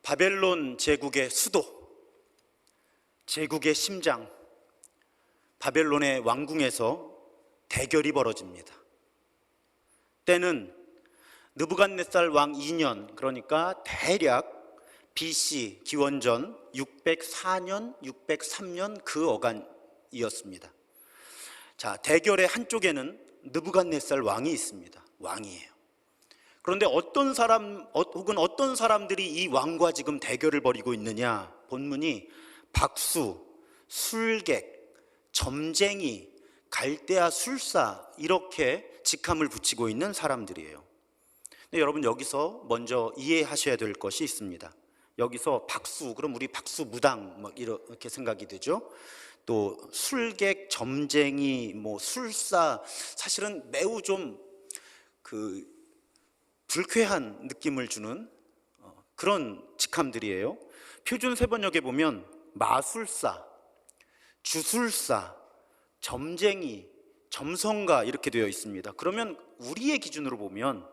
바벨론 제국의 수도, 제국의 심장, 바벨론의 왕궁에서 대결이 벌어집니다. 때는 느부갓네살 왕 2년, 그러니까 대략 BC 기원전 604년, 603년 그 어간이었습니다. 자, 대결의 한쪽에는 느부갓네살 왕이 있습니다. 왕이에요. 그런데 어떤 사람들이 이 왕과 지금 대결을 벌이고 있느냐? 본문이 박수, 술객, 점쟁이, 갈대아 술사, 이렇게 직함을 붙이고 있는 사람들이에요. 근데 여러분, 여기서 먼저 이해하셔야 될 것이 있습니다. 여기서 박수, 그럼 우리 박수 무당 이렇게 생각이 되죠. 또 술객, 점쟁이, 술사, 사실은 매우 좀 불쾌한 느낌을 주는 그런 직함들이에요. 표준 세번역에 보면 마술사, 주술사, 점쟁이, 점성가 이렇게 되어 있습니다. 그러면 우리의 기준으로 보면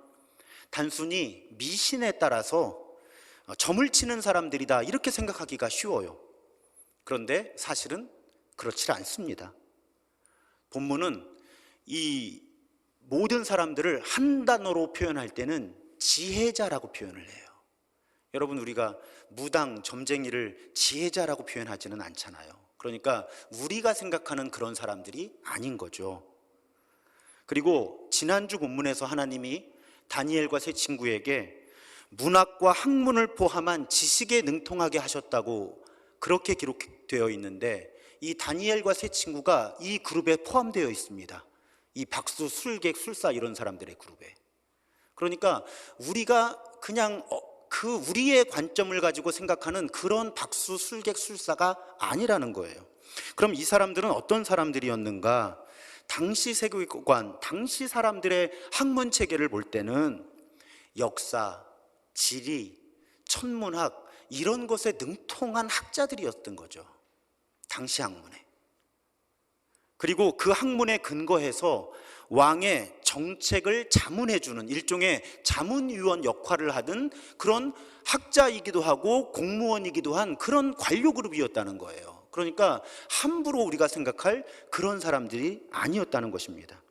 단순히 미신에 따라서 점을 치는 사람들이다 이렇게 생각하기가 쉬워요. 그런데 사실은 그렇지 않습니다. 본문은 이 모든 사람들을 한 단어로 표현할 때는 지혜자라고 표현을 해요. 여러분, 우리가 무당, 점쟁이를 지혜자라고 표현하지는 않잖아요. 그러니까 우리가 생각하는 그런 사람들이 아닌 거죠. 그리고 지난주 본문에서 하나님이 다니엘과 세 친구에게 문학과 학문을 포함한 지식에 능통하게 하셨다고 그렇게 기록되어 있는데, 이 다니엘과 세 친구가 이 그룹에 포함되어 있습니다. 이 박수, 술객, 술사 이런 사람들의 그룹에. 그러니까 우리가 그냥 우리의 관점을 가지고 생각하는 그런 박수, 술객, 술사가 아니라는 거예요. 그럼 이 사람들은 어떤 사람들이었는가? 당시 세계관, 당시 사람들의 학문 체계를 볼 때는 역사, 지리, 천문학 이런 것에 능통한 학자들이었던 거죠. 당시 학문에. 그리고 그 학문에 근거해서 왕의 정책을 자문해주는 일종의 자문위원 역할을 하던 그런 학자이기도 하고 공무원이기도 한 그런 관료 그룹이었다는 거예요. 그러니까 함부로 우리가 생각할 그런 사람들이 아니었다는 것입니다.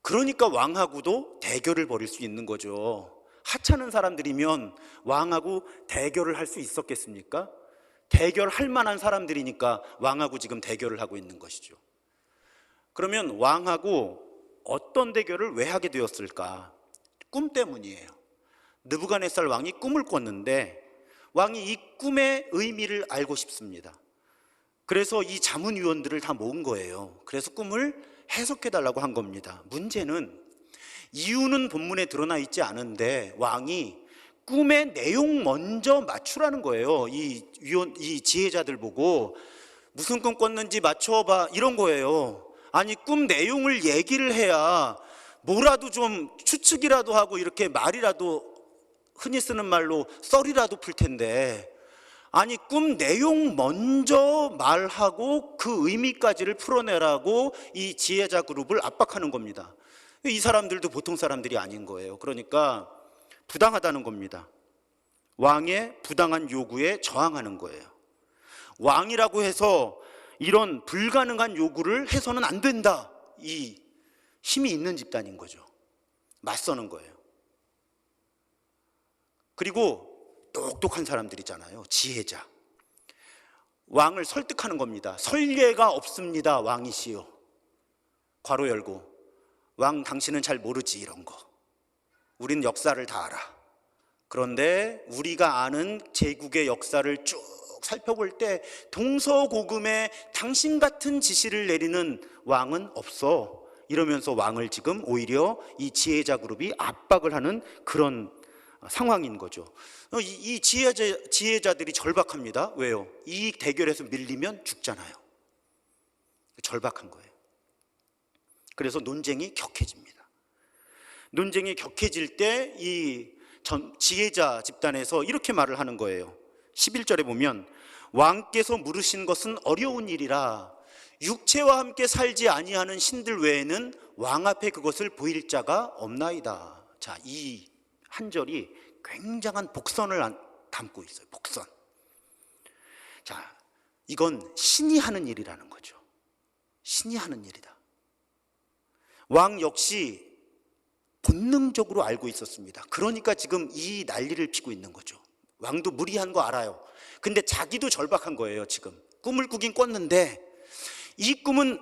그러니까 왕하고도 대결을 벌일 수 있는 거죠. 하찮은 사람들이면 왕하고 대결을 할 수 있었겠습니까? 대결할 만한 사람들이니까 왕하고 지금 대결을 하고 있는 것이죠. 그러면 왕하고 어떤 대결을 왜 하게 되었을까? 꿈 때문이에요. 느부갓네살 왕이 꿈을 꿨는데 왕이 이 꿈의 의미를 알고 싶습니다. 그래서 이 자문위원들을 다 모은 거예요. 그래서 꿈을 해석해달라고 한 겁니다. 문제는 이유는 본문에 드러나 있지 않은데 왕이 꿈의 내용 먼저 맞추라는 거예요. 이 지혜자들 보고 무슨 꿈 꿨는지 맞춰봐 이런 거예요. 아니, 꿈 내용을 얘기를 해야 뭐라도 좀 추측이라도 하고 이렇게 말이라도, 흔히 쓰는 말로 썰이라도 풀 텐데, 아니 꿈 내용 먼저 말하고 그 의미까지를 풀어내라고 이 지혜자 그룹을 압박하는 겁니다. 이 사람들도 보통 사람들이 아닌 거예요. 그러니까 부당하다는 겁니다. 왕의 부당한 요구에 저항하는 거예요. 왕이라고 해서 이런 불가능한 요구를 해서는 안 된다, 이 힘이 있는 집단인 거죠. 맞서는 거예요. 그리고 똑똑한 사람들이잖아요. 지혜자. 왕을 설득하는 겁니다. 설례가 없습니다, 왕이시여. 괄호 열고, 왕 당신은 잘 모르지 이런 거. 우린 역사를 다 알아. 그런데 우리가 아는 제국의 역사를 쭉 살펴볼 때 동서고금에 당신 같은 지시를 내리는 왕은 없어. 이러면서 왕을 지금 오히려 이 지혜자 그룹이 압박을 하는 그런 상황인 거죠. 이 지혜자들이 절박합니다. 왜요? 이 대결에서 밀리면 죽잖아요. 절박한 거예요. 그래서 논쟁이 격해집니다. 논쟁이 격해질 때 이 지혜자 집단에서 이렇게 말을 하는 거예요. 11절에 보면 왕께서 물으신 것은 어려운 일이라 육체와 함께 살지 아니하는 신들 외에는 왕 앞에 그것을 보일 자가 없나이다. 자, 이 한 절이 굉장한 복선을 담고 있어요. 복선. 자, 이건 신이 하는 일이라는 거죠. 신이 하는 일이다. 왕 역시 본능적으로 알고 있었습니다. 그러니까 지금 이 난리를 피고 있는 거죠. 왕도 무리한 거 알아요. 근데 자기도 절박한 거예요. 지금 꿈을 꾸긴 꿨는데 이 꿈은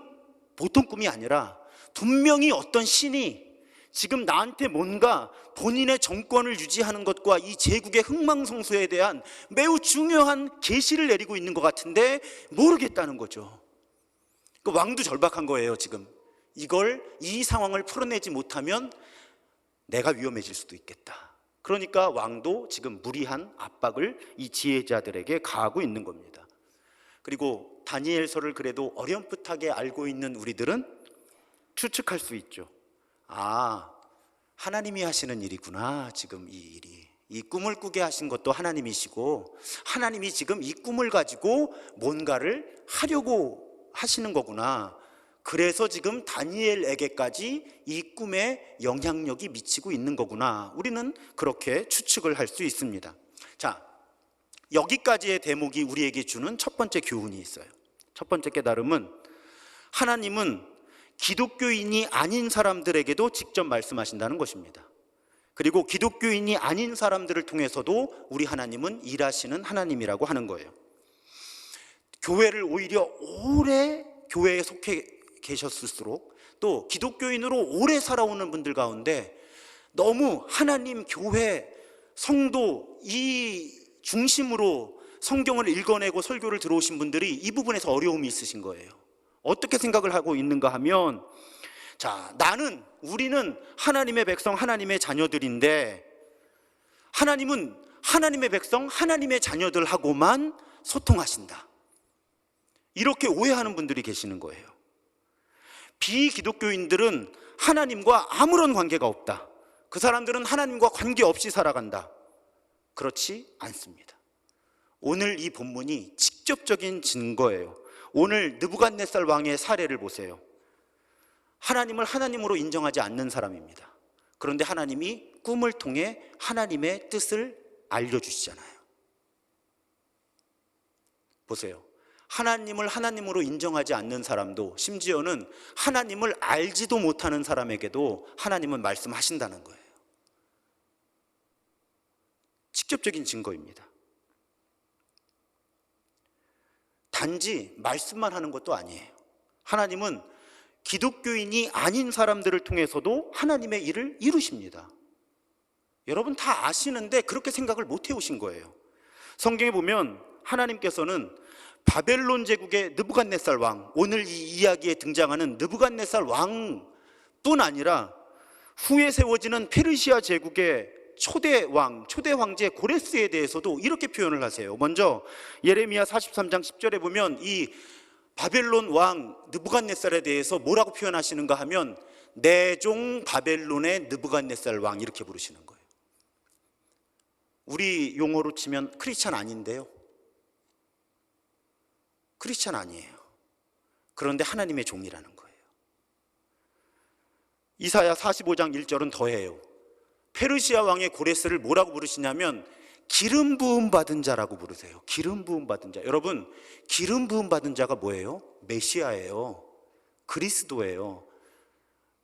보통 꿈이 아니라 분명히 어떤 신이 지금 나한테 뭔가 본인의 정권을 유지하는 것과 이 제국의 흥망성쇠에 대한 매우 중요한 계시를 내리고 있는 것 같은데 모르겠다는 거죠. 그 왕도 절박한 거예요. 지금 이 상황을 풀어내지 못하면 내가 위험해질 수도 있겠다. 그러니까 왕도 지금 무리한 압박을 이 지혜자들에게 가하고 있는 겁니다. 그리고 다니엘서를 그래도 어렴풋하게 알고 있는 우리들은 추측할 수 있죠. 아, 하나님이 하시는 일이구나. 지금 이 일이, 이 꿈을 꾸게 하신 것도 하나님이시고 하나님이 지금 이 꿈을 가지고 뭔가를 하려고 하시는 거구나. 그래서 지금 다니엘에게까지 이 꿈에 영향력이 미치고 있는 거구나. 우리는 그렇게 추측을 할 수 있습니다. 자, 여기까지의 대목이 우리에게 주는 첫 번째 교훈이 있어요. 첫 번째 깨달음은 하나님은 기독교인이 아닌 사람들에게도 직접 말씀하신다는 것입니다. 그리고 기독교인이 아닌 사람들을 통해서도 우리 하나님은 일하시는 하나님이라고 하는 거예요. 교회를 오히려 오래 교회에 속해 계셨을수록 또 기독교인으로 오래 살아오는 분들 가운데 너무 하나님, 교회, 성도 이 중심으로 성경을 읽어내고 설교를 들어오신 분들이 이 부분에서 어려움이 있으신 거예요. 어떻게 생각을 하고 있는가 하면, 자, 우리는 하나님의 백성, 하나님의 자녀들인데 하나님은 하나님의 백성, 하나님의 자녀들하고만 소통하신다. 이렇게 오해하는 분들이 계시는 거예요. 비기독교인들은 하나님과 아무런 관계가 없다. 그 사람들은 하나님과 관계없이 살아간다. 그렇지 않습니다. 오늘 이 본문이 직접적인 증거예요. 오늘 느부갓네살 왕의 사례를 보세요. 하나님을 하나님으로 인정하지 않는 사람입니다. 그런데 하나님이 꿈을 통해 하나님의 뜻을 알려주시잖아요. 보세요. 하나님을 하나님으로 인정하지 않는 사람도, 심지어는 하나님을 알지도 못하는 사람에게도 하나님은 말씀하신다는 거예요. 직접적인 증거입니다. 단지 말씀만 하는 것도 아니에요. 하나님은 기독교인이 아닌 사람들을 통해서도 하나님의 일을 이루십니다. 여러분 다 아시는데 그렇게 생각을 못 해오신 거예요. 성경에 보면 하나님께서는 바벨론 제국의 느부갓네살 왕, 오늘 이 이야기에 등장하는 느부갓네살 왕뿐 아니라 후에 세워지는 페르시아 제국의 초대 황제 고레스에 대해서도 이렇게 표현을 하세요. 먼저 예레미야 43장 10절에 보면 이 바벨론 왕 느부갓네살에 대해서 뭐라고 표현하시는가 하면 내 종 바벨론의 느부갓네살 왕 이렇게 부르시는 거예요. 우리 용어로 치면 크리스찬 아닌데요. 크리스찬 아니에요. 그런데 하나님의 종이라는 거예요. 이사야 45장 1절은 더해요. 페르시아 왕의 고레스를 뭐라고 부르시냐면 기름 부음 받은 자라고 부르세요. 기름 부음 받은 자. 여러분, 기름 부음 받은 자가 뭐예요? 메시아예요. 그리스도예요.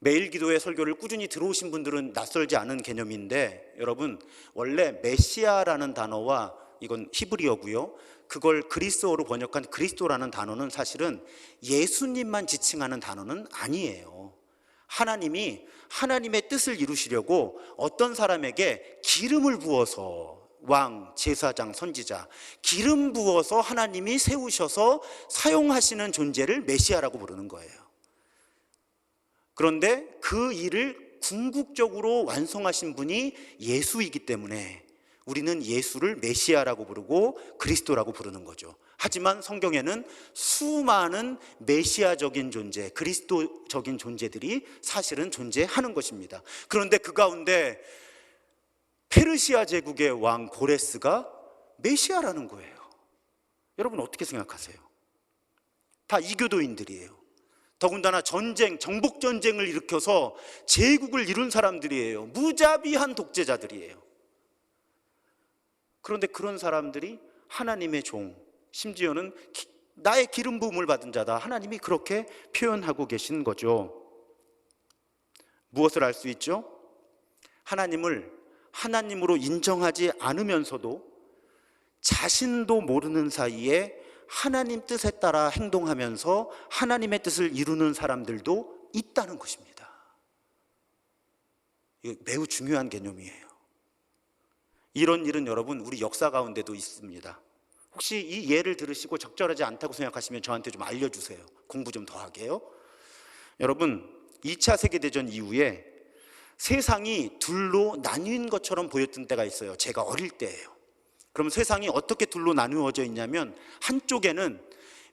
매일 기도회 설교를 꾸준히 들어오신 분들은 낯설지 않은 개념인데, 여러분 원래 메시아라는 단어와, 이건 히브리어고요, 그걸 그리스어로 번역한 그리스도라는 단어는 사실은 예수님만 지칭하는 단어는 아니에요. 하나님이 하나님의 뜻을 이루시려고 어떤 사람에게 기름을 부어서, 왕, 제사장, 선지자, 기름 부어서 하나님이 세우셔서 사용하시는 존재를 메시아라고 부르는 거예요. 그런데 그 일을 궁극적으로 완성하신 분이 예수이기 때문에 우리는 예수를 메시아라고 부르고 그리스도라고 부르는 거죠. 하지만 성경에는 수많은 메시아적인 존재, 그리스도적인 존재들이 사실은 존재하는 것입니다. 그런데 그 가운데 페르시아 제국의 왕 고레스가 메시아라는 거예요. 여러분 어떻게 생각하세요? 다 이교도인들이에요. 더군다나 정복 전쟁을 일으켜서 제국을 이룬 사람들이에요. 무자비한 독재자들이에요. 그런데 그런 사람들이 하나님의 종, 심지어는 나의 기름 부음을 받은 자다, 하나님이 그렇게 표현하고 계신 거죠. 무엇을 알 수 있죠? 하나님을 하나님으로 인정하지 않으면서도 자신도 모르는 사이에 하나님 뜻에 따라 행동하면서 하나님의 뜻을 이루는 사람들도 있다는 것입니다. 이거 매우 중요한 개념이에요. 이런 일은 여러분 우리 역사 가운데도 있습니다. 혹시 이 예를 들으시고 적절하지 않다고 생각하시면 저한테 좀 알려주세요. 공부 좀 더 하게요. 여러분, 2차 세계대전 이후에 세상이 둘로 나뉜 것처럼 보였던 때가 있어요. 제가 어릴 때예요. 그럼 세상이 어떻게 둘로 나누어져 있냐면, 한쪽에는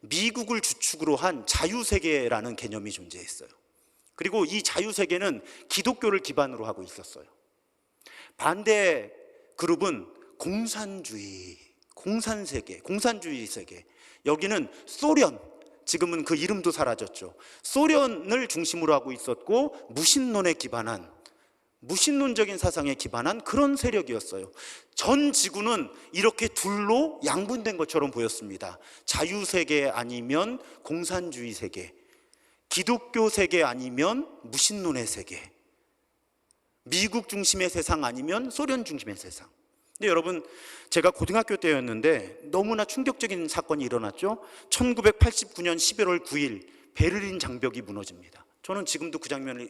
미국을 주축으로 한 자유세계라는 개념이 존재했어요. 그리고 이 자유세계는 기독교를 기반으로 하고 있었어요. 반대 그룹은 공산주의, 공산세계, 공산주의 세계. 여기는 소련, 지금은 그 이름도 사라졌죠. 소련을 중심으로 하고 있었고, 무신론에 기반한, 무신론적인 사상에 기반한 그런 세력이었어요. 전 지구는 이렇게 둘로 양분된 것처럼 보였습니다. 자유세계 아니면 공산주의 세계, 기독교 세계 아니면 무신론의 세계, 미국 중심의 세상 아니면 소련 중심의 세상. 근데 여러분, 제가 고등학교 때였는데 너무나 충격적인 사건이 일어났죠. 1989년 11월 9일 베를린 장벽이 무너집니다. 저는 지금도 그 장면을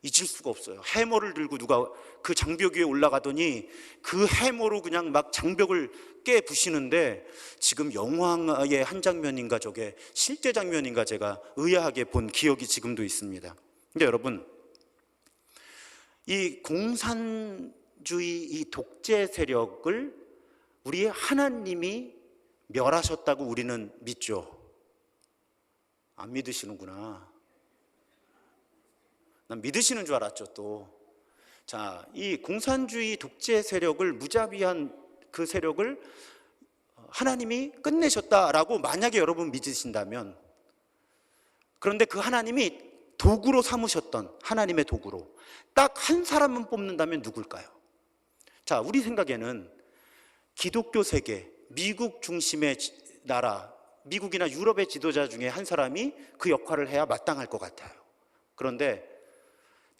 잊을 수가 없어요. 해머를 들고 누가 그 장벽 위에 올라가더니 그 해머로 그냥 막 장벽을 깨부시는데, 지금 영화의 한 장면인가 저게 실제 장면인가 제가 의아하게 본 기억이 지금도 있습니다. 근데 여러분, 이 공산주의, 이 독재 세력을 우리 하나님이 멸하셨다고 우리는 믿죠. 안 믿으시는구나. 난 믿으시는 줄 알았죠 또. 자, 이 공산주의 독재 세력을, 무자비한 그 세력을 하나님이 끝내셨다라고 만약에 여러분 믿으신다면, 그런데 그 하나님이 도구로 삼으셨던, 하나님의 도구로 딱 한 사람만 뽑는다면 누굴까요? 자, 우리 생각에는 기독교 세계, 미국 중심의 나라, 미국이나 유럽의 지도자 중에 한 사람이 그 역할을 해야 마땅할 것 같아요. 그런데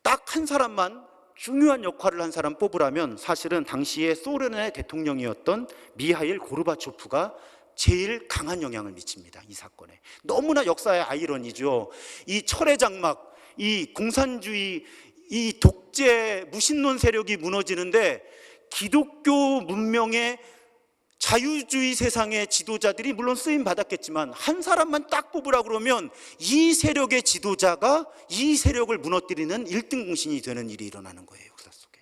딱 한 사람만, 중요한 역할을 한 사람 뽑으라면 사실은 당시에 소련의 대통령이었던 미하일 고르바초프가 제일 강한 영향을 미칩니다. 이 사건에. 너무나 역사의 아이러니죠. 이 철의 장막, 이 공산주의, 이 독재 무신론 세력이 무너지는데, 기독교 문명의 자유주의 세상의 지도자들이 물론 쓰임 받았겠지만 한 사람만 딱 뽑으라 그러면 이 세력의 지도자가 이 세력을 무너뜨리는 1등 공신이 되는 일이 일어나는 거예요, 역사 속에.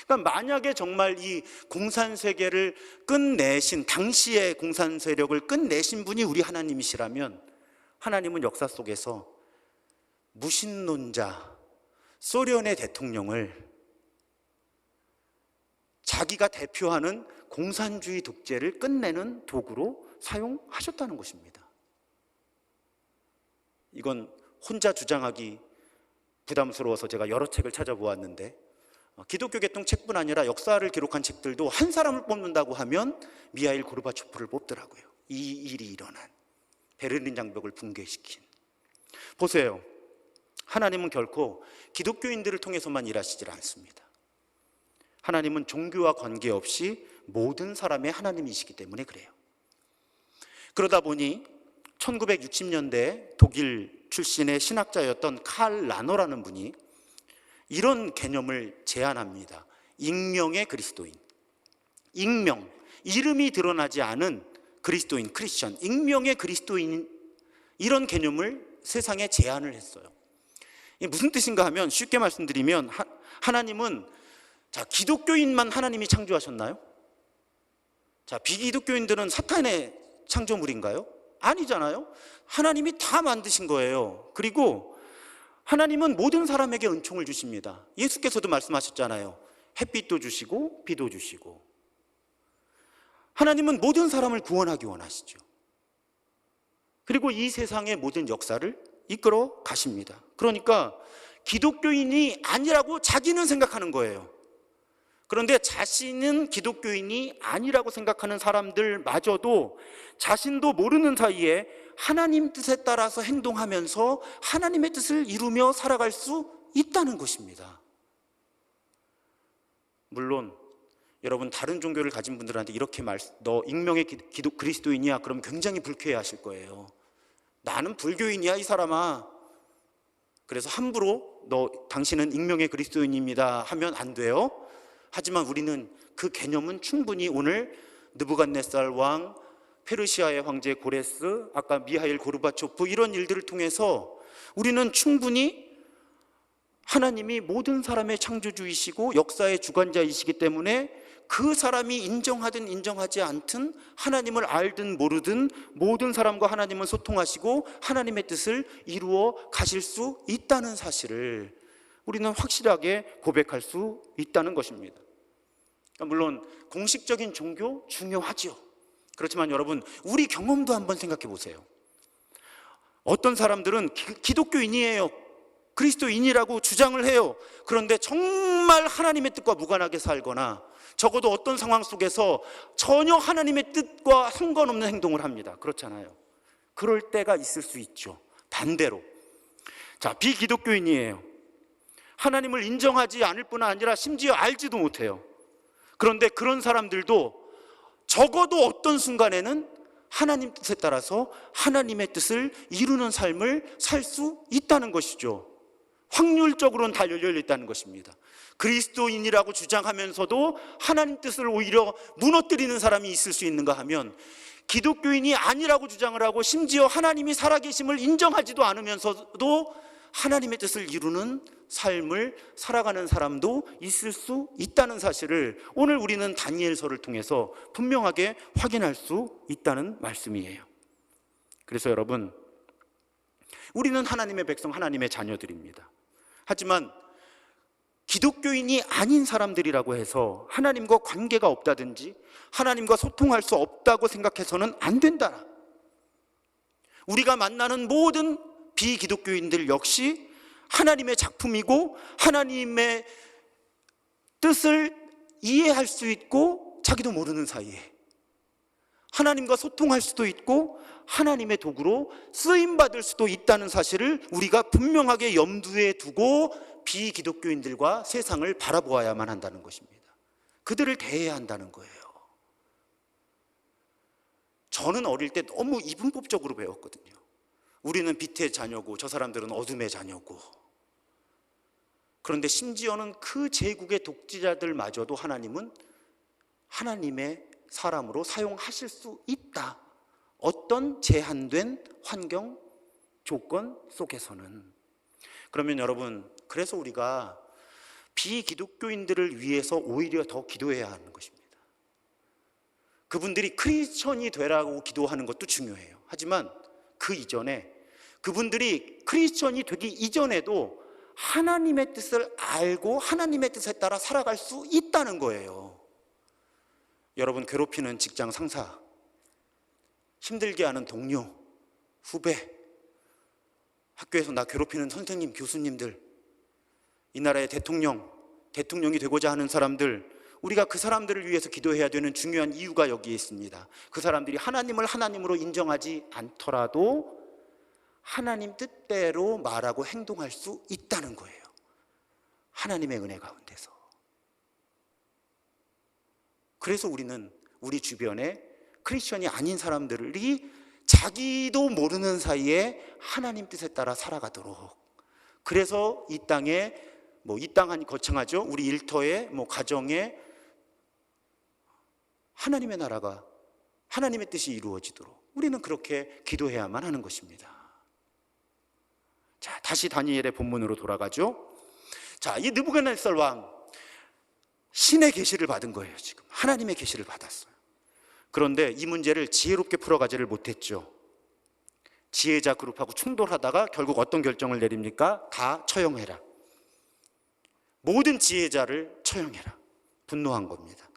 그러니까 만약에 정말 이 공산 세계를 끝내신, 당시의 공산 세력을 끝내신 분이 우리 하나님이시라면, 하나님은 역사 속에서 무신론자 소련의 대통령을 자기가 대표하는 공산주의 독재를 끝내는 도구로 사용하셨다는 것입니다. 이건 혼자 주장하기 부담스러워서 제가 여러 책을 찾아보았는데, 기독교 계통 책뿐 아니라 역사를 기록한 책들도 한 사람을 뽑는다고 하면 미하일 고르바초프를 뽑더라고요. 이 일이 일어난, 베를린 장벽을 붕괴시킨. 보세요, 하나님은 결코 기독교인들을 통해서만 일하시질 않습니다. 하나님은 종교와 관계없이 모든 사람의 하나님이시기 때문에 그래요. 그러다 보니 1960년대 독일 출신의 신학자였던 칼 라너라는 분이 이런 개념을 제안합니다. 익명의 그리스도인. 익명, 이름이 드러나지 않은 그리스도인, 크리스천, 익명의 그리스도인, 이런 개념을 세상에 제안을 했어요. 이게 무슨 뜻인가 하면, 쉽게 말씀드리면 하나님은, 자, 기독교인만 하나님이 창조하셨나요? 자, 비기독교인들은 사탄의 창조물인가요? 아니잖아요. 하나님이 다 만드신 거예요. 그리고 하나님은 모든 사람에게 은총을 주십니다. 예수께서도 말씀하셨잖아요. 햇빛도 주시고 비도 주시고. 하나님은 모든 사람을 구원하기 원하시죠. 그리고 이 세상의 모든 역사를 이끌어 가십니다. 그러니까 기독교인이 아니라고 자기는 생각하는 거예요. 그런데 자신은 기독교인이 아니라고 생각하는 사람들마저도 자신도 모르는 사이에 하나님 뜻에 따라서 행동하면서 하나님의 뜻을 이루며 살아갈 수 있다는 것입니다. 물론 여러분, 다른 종교를 가진 분들한테 이렇게 너 익명의 그리스도인이야? 그럼 굉장히 불쾌해하실 거예요. 나는 불교인이야 이 사람아. 그래서 함부로 당신은 익명의 그리스도인입니다 하면 안 돼요. 하지만 우리는 그 개념은 충분히 오늘 느부갓네살 왕, 페르시아의 황제 고레스, 아까 미하일 고르바초프, 이런 일들을 통해서 우리는 충분히 하나님이 모든 사람의 창조주이시고 역사의 주관자이시기 때문에 그 사람이 인정하든 인정하지 않든, 하나님을 알든 모르든 모든 사람과 하나님은 소통하시고 하나님의 뜻을 이루어 가실 수 있다는 사실을 우리는 확실하게 고백할 수 있다는 것입니다. 물론 공식적인 종교 중요하죠. 그렇지만 여러분, 우리 경험도 한번 생각해 보세요. 어떤 사람들은 기독교인이에요, 그리스도인이라고 주장을 해요. 그런데 정말 하나님의 뜻과 무관하게 살거나 적어도 어떤 상황 속에서 전혀 하나님의 뜻과 상관없는 행동을 합니다. 그렇잖아요. 그럴 때가 있을 수 있죠. 반대로, 비기독교인이에요. 하나님을 인정하지 않을 뿐 아니라 심지어 알지도 못해요. 그런데 그런 사람들도 적어도 어떤 순간에는 하나님 뜻에 따라서 하나님의 뜻을 이루는 삶을 살 수 있다는 것이죠. 확률적으로는 다 열려있다는 것입니다. 그리스도인이라고 주장하면서도 하나님 뜻을 오히려 무너뜨리는 사람이 있을 수 있는가 하면, 기독교인이 아니라고 주장을 하고 심지어 하나님이 살아계심을 인정하지도 않으면서도 하나님의 뜻을 이루는 삶을 살아가는 사람도 있을 수 있다는 사실을 오늘 우리는 다니엘서를 통해서 분명하게 확인할 수 있다는 말씀이에요. 그래서 여러분, 우리는 하나님의 백성, 하나님의 자녀들입니다. 하지만 기독교인이 아닌 사람들이라고 해서 하나님과 관계가 없다든지 하나님과 소통할 수 없다고 생각해서는 안 된다. 우리가 만나는 모든 비기독교인들 역시 하나님의 작품이고 하나님의 뜻을 이해할 수 있고 자기도 모르는 사이에 하나님과 소통할 수도 있고 하나님의 도구로 쓰임받을 수도 있다는 사실을 우리가 분명하게 염두에 두고 비기독교인들과 세상을 바라보아야만 한다는 것입니다. 그들을 대해야 한다는 거예요. 저는 어릴 때 너무 이분법적으로 배웠거든요. 우리는 빛의 자녀고 저 사람들은 어둠의 자녀고. 그런데 심지어는 그 제국의 독재자들마저도 하나님은 하나님의 사람으로 사용하실 수 있다. 어떤 제한된 환경, 조건 속에서는. 그러면 여러분, 그래서 우리가 비기독교인들을 위해서 오히려 더 기도해야 하는 것입니다. 그분들이 크리스천이 되라고 기도하는 것도 중요해요. 하지만 그 이전에, 그분들이 크리스천이 되기 이전에도 하나님의 뜻을 알고 하나님의 뜻에 따라 살아갈 수 있다는 거예요. 여러분, 괴롭히는 직장 상사, 힘들게 하는 동료, 후배, 학교에서 나 괴롭히는 선생님, 교수님들, 이 나라의 대통령이 되고자 하는 사람들, 우리가 그 사람들을 위해서 기도해야 되는 중요한 이유가 여기에 있습니다. 그 사람들이 하나님을 하나님으로 인정하지 않더라도 하나님 뜻대로 말하고 행동할 수 있다는 거예요. 하나님의 은혜 가운데서. 그래서 우리는 우리 주변에 크리스천이 아닌 사람들이 자기도 모르는 사이에 하나님 뜻에 따라 살아가도록, 그래서 이 땅에 이 땅은 거창하죠. 우리 일터에 가정에 하나님의 나라가, 하나님의 뜻이 이루어지도록 우리는 그렇게 기도해야만 하는 것입니다. 자, 다시 다니엘의 본문으로 돌아가죠. 자, 이 느부갓네살 왕, 신의 계시를 받은 거예요. 지금 하나님의 계시를 받았어요. 그런데 이 문제를 지혜롭게 풀어가지를 못했죠. 지혜자 그룹하고 충돌하다가 결국 어떤 결정을 내립니까? 다 처형해라. 모든 지혜자를 처형해라. 분노한 겁니다.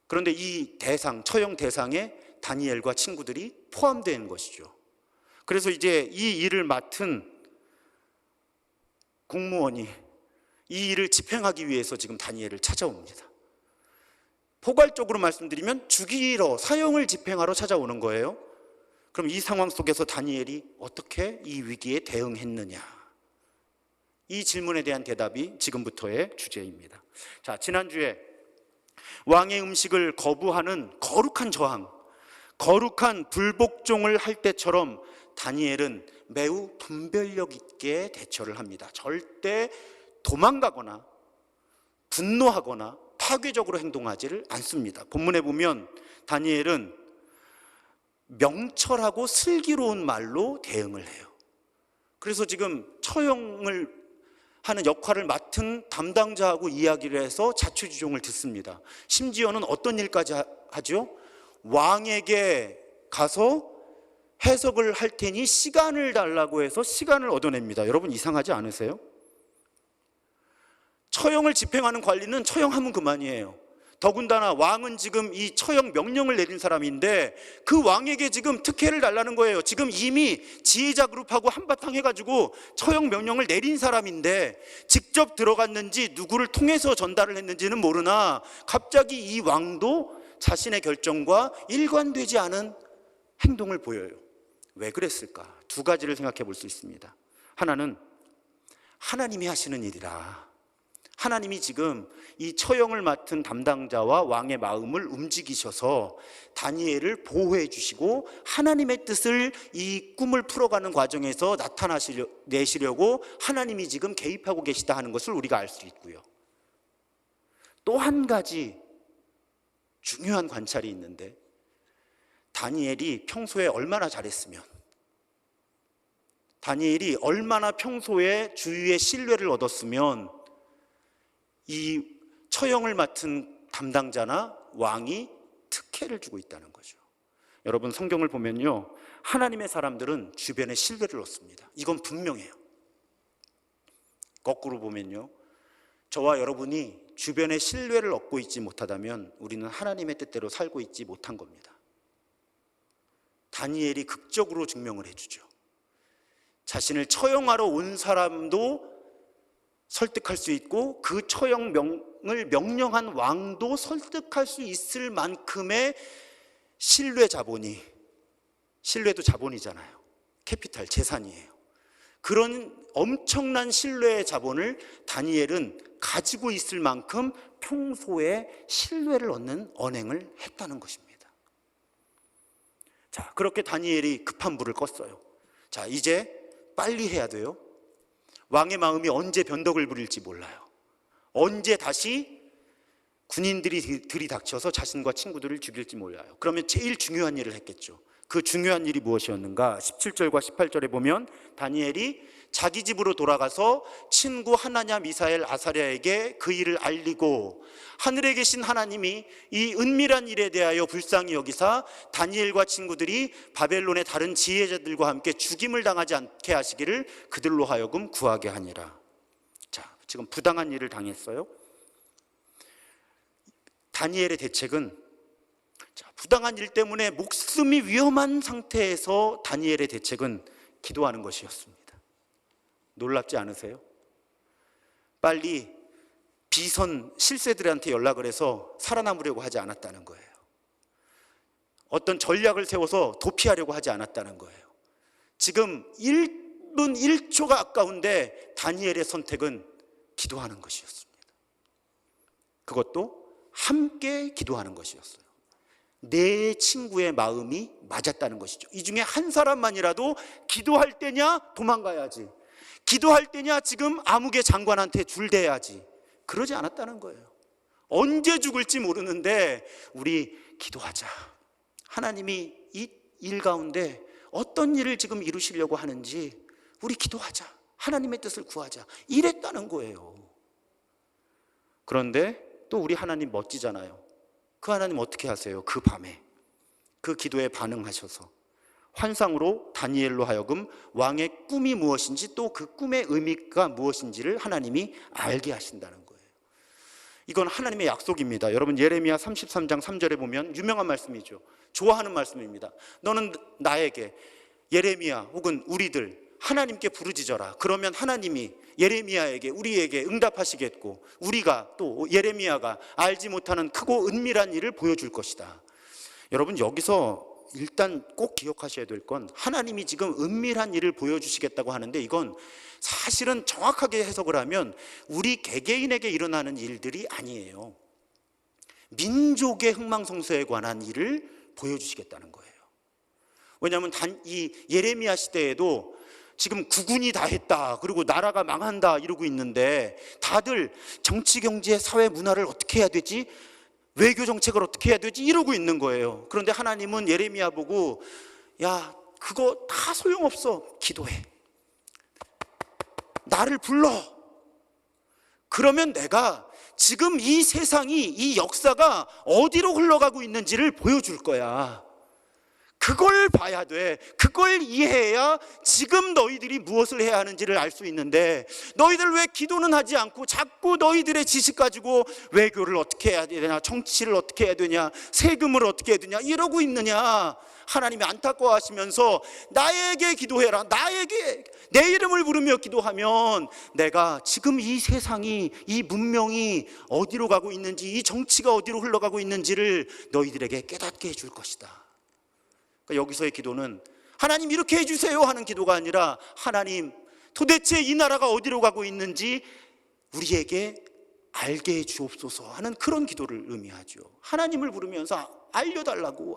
그런데 이 처형 대상에 다니엘과 친구들이 포함된 것이죠. 그래서 이제 이 일을 맡은 공무원이 이 일을 집행하기 위해서 지금 다니엘을 찾아옵니다. 포괄적으로 말씀드리면 죽이러, 사형을 집행하러 찾아오는 거예요. 그럼 이 상황 속에서 다니엘이 어떻게 이 위기에 대응했느냐, 이 질문에 대한 대답이 지금부터의 주제입니다. 자, 지난주에 왕의 음식을 거부하는 거룩한 저항, 거룩한 불복종을 할 때처럼 다니엘은 매우 분별력 있게 대처를 합니다. 절대 도망가거나 분노하거나 파괴적으로 행동하지를 않습니다. 본문에 보면 다니엘은 명철하고 슬기로운 말로 대응을 해요. 그래서 지금 처형을 하는 역할을 맡은 담당자하고 이야기를 해서 자초지종을 듣습니다. 심지어는 어떤 일까지 하죠? 왕에게 가서 해석을 할 테니 시간을 달라고 해서 시간을 얻어냅니다. 여러분 이상하지 않으세요? 처형을 집행하는 관리는 처형하면 그만이에요. 더군다나 왕은 지금 이 처형 명령을 내린 사람인데 그 왕에게 지금 특혜를 달라는 거예요. 지금 이미 지휘자 그룹하고 한바탕 해가지고 처형 명령을 내린 사람인데 직접 들어갔는지 누구를 통해서 전달을 했는지는 모르나 갑자기 이 왕도 자신의 결정과 일관되지 않은 행동을 보여요. 왜 그랬을까? 두 가지를 생각해 볼 수 있습니다. 하나는 하나님이 하시는 일이라, 하나님이 지금 이 처형을 맡은 담당자와 왕의 마음을 움직이셔서 다니엘을 보호해 주시고 하나님의 뜻을 이 꿈을 풀어가는 과정에서 나타내시려고 하나님이 지금 개입하고 계시다 하는 것을 우리가 알 수 있고요. 또 한 가지 중요한 관찰이 있는데, 다니엘이 평소에 얼마나 잘했으면, 다니엘이 얼마나 평소에 주위의 신뢰를 얻었으면 이 처형을 맡은 담당자나 왕이 특혜를 주고 있다는 거죠. 여러분 성경을 보면요, 하나님의 사람들은 주변에 신뢰를 얻습니다. 이건 분명해요. 거꾸로 보면요, 저와 여러분이 주변에 신뢰를 얻고 있지 못하다면 우리는 하나님의 뜻대로 살고 있지 못한 겁니다. 다니엘이 극적으로 증명을 해주죠. 자신을 처형하러 온 사람도 설득할 수 있고 그 처형을 명령한 왕도 설득할 수 있을 만큼의 신뢰 자본이, 신뢰도 자본이잖아요. 캐피탈, 재산이에요. 그런 엄청난 신뢰의 자본을 다니엘은 가지고 있을 만큼 평소에 신뢰를 얻는 언행을 했다는 것입니다. 자, 그렇게 다니엘이 급한 불을 껐어요. 자, 이제 빨리 해야 돼요. 왕의 마음이 언제 변덕을 부릴지 몰라요. 언제 다시 군인들이 들이닥쳐서 자신과 친구들을 죽일지 몰라요. 그러면 제일 중요한 일을 했겠죠. 그 중요한 일이 무엇이었는가? 17절과 18절에 보면 다니엘이 자기 집으로 돌아가서 친구 하나냐, 미사엘, 아사랴에게 그 일을 알리고 하늘에 계신 하나님이 이 은밀한 일에 대하여 불쌍히 여기사 다니엘과 친구들이 바벨론의 다른 지혜자들과 함께 죽임을 당하지 않게 하시기를 그들로 하여금 구하게 하니라. 자, 지금 부당한 일을 당했어요. 다니엘의 대책은, 부당한 일 때문에 목숨이 위험한 상태에서 다니엘의 대책은 기도하는 것이었습니다. 놀랍지 않으세요? 빨리 비선 실세들한테 연락을 해서 살아남으려고 하지 않았다는 거예요. 어떤 전략을 세워서 도피하려고 하지 않았다는 거예요. 지금 1분 1초가 아까운데 다니엘의 선택은 기도하는 것이었습니다. 그것도 함께 기도하는 것이었어요. 내 친구의 마음이 맞았다는 것이죠. 이 중에 한 사람만이라도 기도할 때냐 도망가야지, 기도할 때냐 지금 암흑의 장관한테 줄대야지, 그러지 않았다는 거예요. 언제 죽을지 모르는데 우리 기도하자. 하나님이 이 일 가운데 어떤 일을 지금 이루시려고 하는지 우리 기도하자. 하나님의 뜻을 구하자. 이랬다는 거예요. 그런데 또 우리 하나님 멋지잖아요. 그 하나님 어떻게 하세요? 그 밤에 그 기도에 반응하셔서 환상으로 다니엘로 하여금 왕의 꿈이 무엇인지 또 그 꿈의 의미가 무엇인지를 하나님이 알게 하신다는 거예요. 이건 하나님의 약속입니다. 여러분 예레미야 33장 3절에 보면 유명한 말씀이죠. 좋아하는 말씀입니다. 너는 나에게, 예레미야 혹은 우리들 하나님께 부르짖어라. 그러면 하나님이 예레미야에게, 우리에게 응답하시겠고, 우리가 또 예레미야가 알지 못하는 크고 은밀한 일을 보여줄 것이다. 여러분, 여기서 일단 꼭 기억하셔야 될 건, 하나님이 지금 은밀한 일을 보여주시겠다고 하는데, 이건 사실은 정확하게 해석을 하면 우리 개개인에게 일어나는 일들이 아니에요. 민족의 흥망성쇠에 관한 일을 보여주시겠다는 거예요. 왜냐하면 이 예레미야 시대에도 지금 국군이 다 했다, 그리고 나라가 망한다 이러고 있는데, 다들 정치, 경제, 사회, 문화를 어떻게 해야 되지? 외교 정책을 어떻게 해야 되지? 이러고 있는 거예요. 그런데 하나님은 예레미야 보고, 야, 그거 다 소용없어. 기도해. 나를 불러. 그러면 내가 지금 이 세상이, 이 역사가 어디로 흘러가고 있는지를 보여줄 거야. 그걸 봐야 돼. 그걸 이해해야 지금 너희들이 무엇을 해야 하는지를 알 수 있는데, 너희들 왜 기도는 하지 않고 자꾸 너희들의 지식 가지고 외교를 어떻게 해야 되냐, 정치를 어떻게 해야 되냐, 세금을 어떻게 해야 되냐 이러고 있느냐. 하나님이 안타까워하시면서 나에게 기도해라, 나에게 내 이름을 부르며 기도하면 내가 지금 이 세상이, 이 문명이 어디로 가고 있는지, 이 정치가 어디로 흘러가고 있는지를 너희들에게 깨닫게 해줄 것이다. 여기서의 기도는 하나님 이렇게 해주세요 하는 기도가 아니라, 하나님 도대체 이 나라가 어디로 가고 있는지 우리에게 알게 해 주옵소서 하는 그런 기도를 의미하죠. 하나님을 부르면서 알려달라고.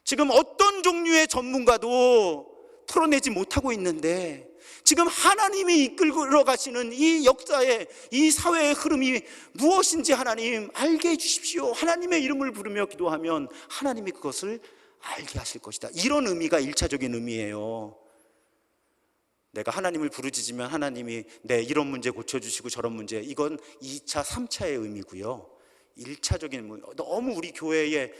지금 어떤 종류의 전문가도 풀어내지 못하고 있는데, 지금 하나님이 이끌어 가시는 이 역사의, 이 사회의 흐름이 무엇인지 하나님 알게 해 주십시오. 하나님의 이름을 부르며 기도하면 하나님이 그것을 알게 하실 것이다. 이런 의미가 1차적인 의미예요. 내가 하나님을 부르짖으면 하나님이 내 이런 문제 고쳐주시고 저런 문제, 이건 2차, 3차의 의미고요. 1차적인 의미, 너무 우리 교회의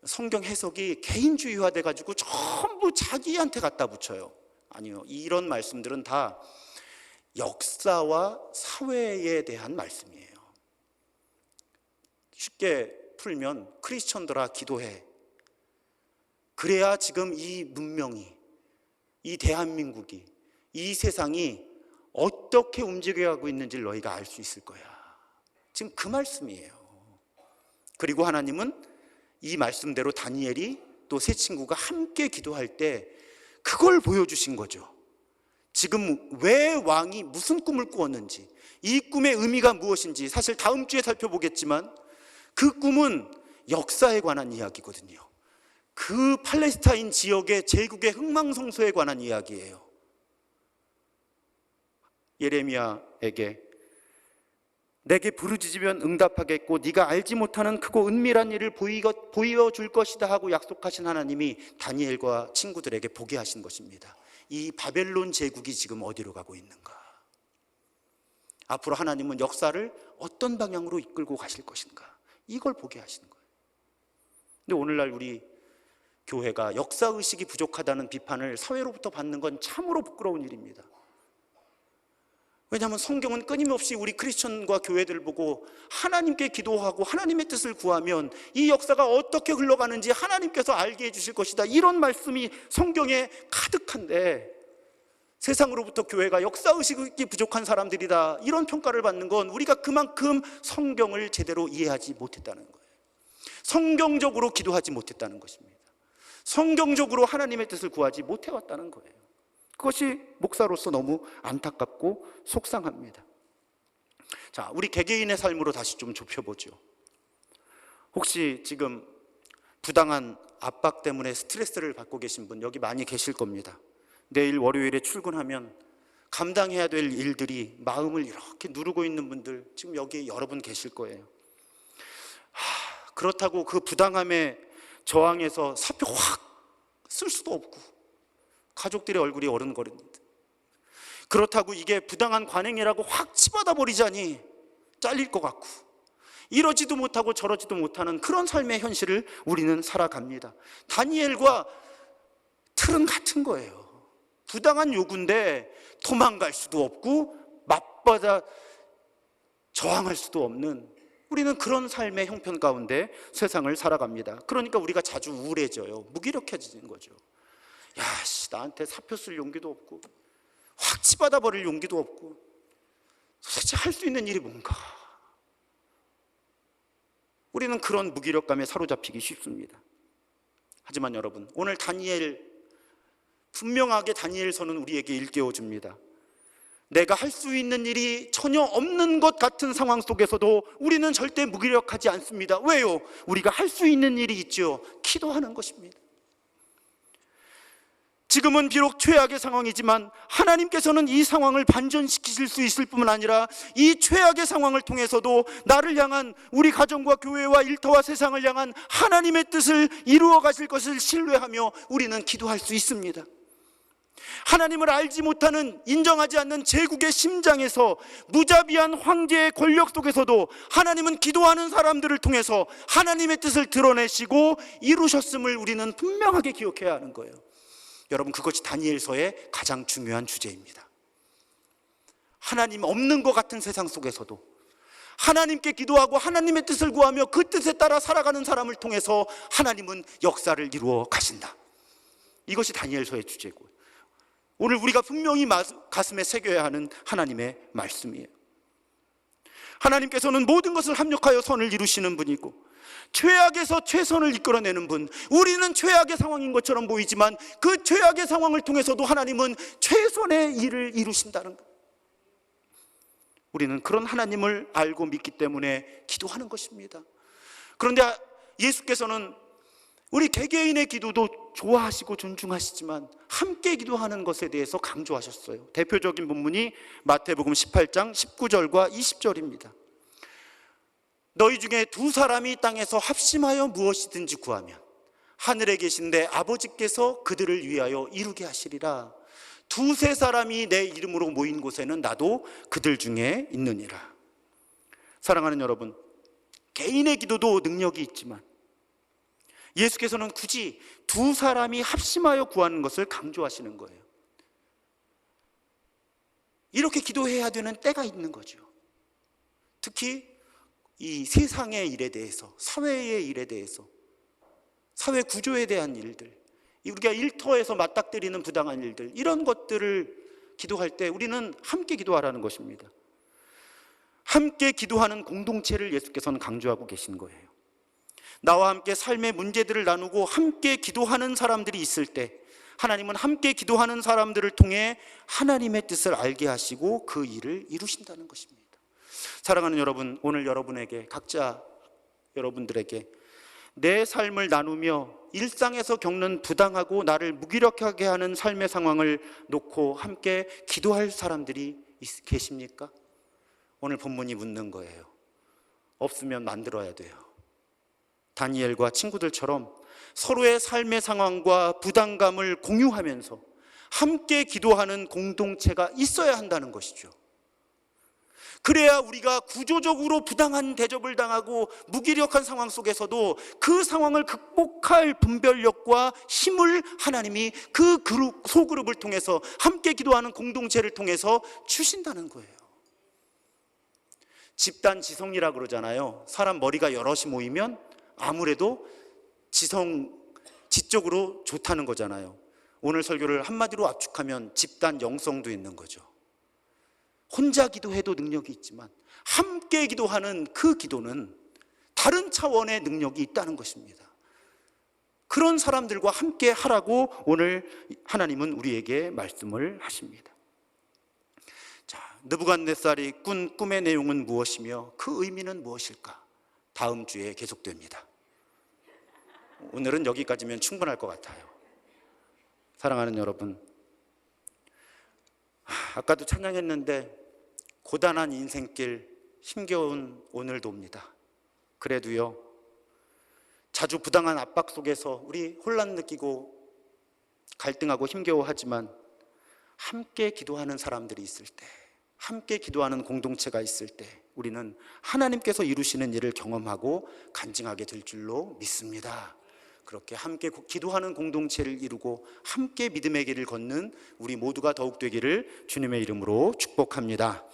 성경 해석이 개인주의화 돼가지고 전부 자기한테 갖다 붙여요. 아니요, 이런 말씀들은 다 역사와 사회에 대한 말씀이에요. 쉽게 풀면, 크리스천들아 기도해. 그래야 지금 이 문명이, 이 대한민국이, 이 세상이 어떻게 움직여가고 있는지를 너희가 알 수 있을 거야. 지금 그 말씀이에요. 그리고 하나님은 이 말씀대로 다니엘이 또 세 친구가 함께 기도할 때 그걸 보여주신 거죠. 지금 왜 왕이 무슨 꿈을 꾸었는지, 이 꿈의 의미가 무엇인지 사실 다음 주에 살펴보겠지만, 그 꿈은 역사에 관한 이야기거든요. 그 팔레스타인 지역의 제국의 흥망성쇠에 관한 이야기예요. 예레미야에게 내게 부르짖으면 응답하겠고 네가 알지 못하는 크고 은밀한 일을 보여줄 것이다 하고 약속하신 하나님이 다니엘과 친구들에게 보게 하신 것입니다. 이 바벨론 제국이 지금 어디로 가고 있는가, 앞으로 하나님은 역사를 어떤 방향으로 이끌고 가실 것인가, 이걸 보게 하시는 거예요. 근데 오늘날 우리 교회가 역사의식이 부족하다는 비판을 사회로부터 받는 건 참으로 부끄러운 일입니다. 왜냐하면 성경은 끊임없이 우리 크리스천과 교회들 보고 하나님께 기도하고 하나님의 뜻을 구하면 이 역사가 어떻게 흘러가는지 하나님께서 알게 해주실 것이다, 이런 말씀이 성경에 가득한데, 세상으로부터 교회가 역사의식이 부족한 사람들이다 이런 평가를 받는 건 우리가 그만큼 성경을 제대로 이해하지 못했다는 거예요. 성경적으로 기도하지 못했다는 것입니다. 성경적으로 하나님의 뜻을 구하지 못해왔다는 거예요. 그것이 목사로서 너무 안타깝고 속상합니다. 자, 우리 개개인의 삶으로 다시 좀 좁혀보죠. 혹시 지금 부당한 압박 때문에 스트레스를 받고 계신 분 여기 많이 계실 겁니다. 내일 월요일에 출근하면 감당해야 될 일들이 마음을 이렇게 누르고 있는 분들 지금 여기 여러분 계실 거예요. 그렇다고 그 부당함에 저항해서 사표 확 쓸 수도 없고, 가족들의 얼굴이 어른거립니다. 그렇다고 이게 부당한 관행이라고 확 치받아 버리자니 잘릴 것 같고, 이러지도 못하고 저러지도 못하는 그런 삶의 현실을 우리는 살아갑니다. 다니엘과 틀은 같은 거예요. 부당한 요구인데 도망갈 수도 없고 맞받아 저항할 수도 없는, 우리는 그런 삶의 형편 가운데 세상을 살아갑니다. 그러니까 우리가 자주 우울해져요. 무기력해지는 거죠. 나한테 사표 쓸 용기도 없고, 확 치받아 버릴 용기도 없고 도대체 할 수 있는 일이 뭔가. 우리는 그런 무기력감에 사로잡히기 쉽습니다. 하지만 여러분, 오늘 분명하게 다니엘서는 우리에게 일깨워 줍니다. 내가 할 수 있는 일이 전혀 없는 것 같은 상황 속에서도 우리는 절대 무기력하지 않습니다. 왜요? 우리가 할 수 있는 일이 있죠. 기도하는 것입니다. 지금은 비록 최악의 상황이지만 하나님께서는 이 상황을 반전시키실 수 있을 뿐만 아니라 이 최악의 상황을 통해서도 나를 향한, 우리 가정과 교회와 일터와 세상을 향한 하나님의 뜻을 이루어 가실 것을 신뢰하며 우리는 기도할 수 있습니다. 하나님을 알지 못하는, 인정하지 않는 제국의 심장에서, 무자비한 황제의 권력 속에서도 하나님은 기도하는 사람들을 통해서 하나님의 뜻을 드러내시고 이루셨음을 우리는 분명하게 기억해야 하는 거예요. 여러분, 그것이 다니엘서의 가장 중요한 주제입니다. 하나님 없는 것 같은 세상 속에서도 하나님께 기도하고 하나님의 뜻을 구하며 그 뜻에 따라 살아가는 사람을 통해서 하나님은 역사를 이루어 가신다. 이것이 다니엘서의 주제고, 오늘 우리가 분명히 가슴에 새겨야 하는 하나님의 말씀이에요. 하나님께서는 모든 것을 합력하여 선을 이루시는 분이고 최악에서 최선을 이끌어내는 분. 우리는 최악의 상황인 것처럼 보이지만 그 최악의 상황을 통해서도 하나님은 최선의 일을 이루신다는 것. 우리는 그런 하나님을 알고 믿기 때문에 기도하는 것입니다. 그런데 예수께서는 우리 개개인의 기도도 좋아하시고 존중하시지만 함께 기도하는 것에 대해서 강조하셨어요. 대표적인 본문이 마태복음 18장 19절과 20절입니다. 너희 중에 두 사람이 땅에서 합심하여 무엇이든지 구하면 하늘에 계신 내 아버지께서 그들을 위하여 이루게 하시리라. 두세 사람이 내 이름으로 모인 곳에는 나도 그들 중에 있느니라. 사랑하는 여러분, 개인의 기도도 능력이 있지만 예수께서는 굳이 두 사람이 합심하여 구하는 것을 강조하시는 거예요. 이렇게 기도해야 되는 때가 있는 거죠. 특히 이 세상의 일에 대해서, 사회의 일에 대해서, 사회 구조에 대한 일들, 우리가 일터에서 맞닥뜨리는 부당한 일들, 이런 것들을 기도할 때 우리는 함께 기도하라는 것입니다. 함께 기도하는 공동체를 예수께서는 강조하고 계신 거예요. 나와 함께 삶의 문제들을 나누고 함께 기도하는 사람들이 있을 때 하나님은 함께 기도하는 사람들을 통해 하나님의 뜻을 알게 하시고 그 일을 이루신다는 것입니다. 사랑하는 여러분, 오늘 여러분에게, 각자 여러분들에게 내 삶을 나누며 일상에서 겪는 부당하고 나를 무기력하게 하는 삶의 상황을 놓고 함께 기도할 사람들이 계십니까? 오늘 본문이 묻는 거예요. 없으면 만들어야 돼요. 다니엘과 친구들처럼 서로의 삶의 상황과 부담감을 공유하면서 함께 기도하는 공동체가 있어야 한다는 것이죠. 그래야 우리가 구조적으로 부당한 대접을 당하고 무기력한 상황 속에서도 그 상황을 극복할 분별력과 힘을 하나님이 그 소그룹을 통해서, 함께 기도하는 공동체를 통해서 주신다는 거예요. 집단 지성이라고 그러잖아요. 사람 머리가 여럿이 모이면 아무래도 지적으로 좋다는 거잖아요. 오늘 설교를 한마디로 압축하면 집단 영성도 있는 거죠. 혼자 기도해도 능력이 있지만 함께 기도하는 그 기도는 다른 차원의 능력이 있다는 것입니다. 그런 사람들과 함께 하라고 오늘 하나님은 우리에게 말씀을 하십니다. 자, 느부갓네살이 꾼 꿈의 내용은 무엇이며 그 의미는 무엇일까? 다음 주에 계속됩니다. 오늘은 여기까지면 충분할 것 같아요. 사랑하는 여러분, 아까도 찬양했는데 고단한 인생길, 힘겨운 오늘도 옵니다. 그래도요, 자주 부당한 압박 속에서 우리 혼란 느끼고 갈등하고 힘겨워하지만 함께 기도하는 사람들이 있을 때, 함께 기도하는 공동체가 있을 때 우리는 하나님께서 이루시는 일을 경험하고 간증하게 될 줄로 믿습니다. 그렇게 함께 기도하는 공동체를 이루고 함께 믿음의 길을 걷는 우리 모두가 더욱 되기를 주님의 이름으로 축복합니다.